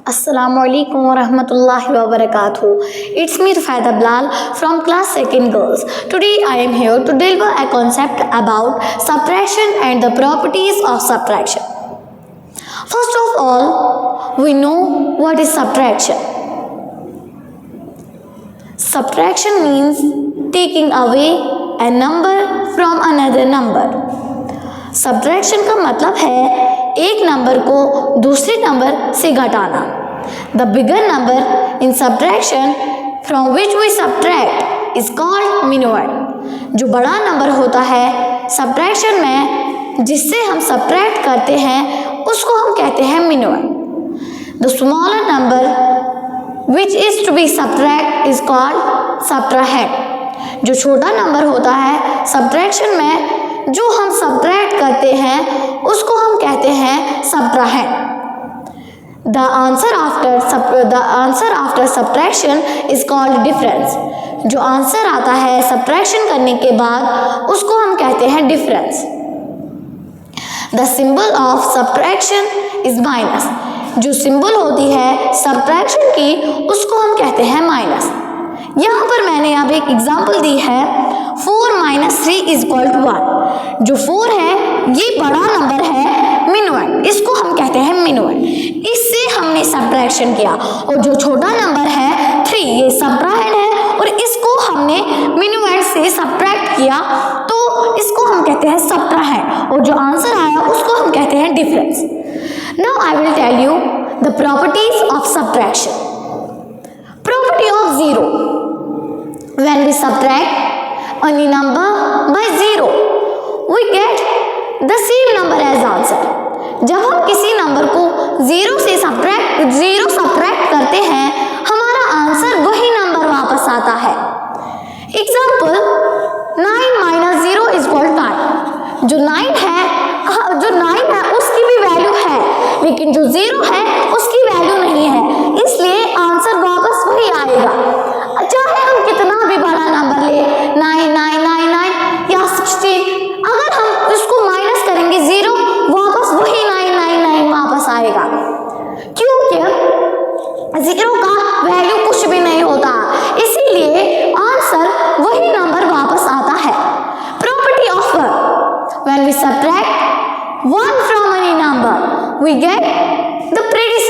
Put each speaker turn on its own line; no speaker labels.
Assalamualaikum warahmatullahi wabarakatuh. It's me Rufaida Bilal from class 2nd girls. Today I am here to deliver a concept about subtraction and the properties of subtraction. First of all, we know what is subtraction. Subtraction means taking away a number from another number. Subtraction का मतलब है एक number को दूसरे number से घटाना. The bigger number in subtraction from which we subtract is called minuend. जो बड़ा नंबर होता है सब्ट्रैक्शन में जिससे हम सब्ट्रैक्ट करते हैं उसको हम कहते हैं minuend. The smaller number which is to be subtract is called subtrahend. जो छोटा नंबर होता है सब्ट्रैक्शन में जो हम सब्ट्रैक्ट करते हैं उसको हम कहते हैं subtrahend. The answer after subtraction is called difference. जो आंसर आता है सब्ट्रैक्शन करने के बाद उसको हम कहते हैं difference. The symbol of subtraction is minus. जो सिंबल होती है सब्ट्रैक्शन की उसको हम कहते हैं माइनस. यहाँ पर मैंने अब एक एग्जाम्पल दी है 4 - 3 = 1. जो 4 है ये बड़ा नंबर है मिनोएड, इसको हम कहते हैं मिनोएड. इससे हमने सब्ट्रैक्शन किया. और जो छोटा नंबर है 3 ये सब्ट्राहेंड है और इसको हमने मिनोएड से सब्ट्रैक्ट किया तो इसको हम कहते हैं सब्ट्राहेंड. और जो आंसर आया उसको हम कहते हैं difference. Now I will tell you the properties of subtraction. Property of 0. When we subtract any number by 0, we get the same number as answer. जब हम किसी नंबर को 0 से सब्ट्रैक्ट करते हैं हमारा आंसर वही नंबर वापस आता है. एग्जाम्पल 9 - 0 = 9. जो 9 है उसकी भी वैल्यू है लेकिन जो 0 है उसकी वैल्यू नहीं है, इसलिए आंसर वापस वही आएगा. चाहे हम कितना भी बड़ा नंबर ले 9999 या 16, अगर हम इसको माइनस करेंगे 0 वापस वही 999 वापस आएगा क्योंकि 0 का वैल्यू कुछ भी नहीं होता, इसीलिए आंसर वही नंबर वापस आता है. Property of 1. When we subtract 1 from any number we get the predecessor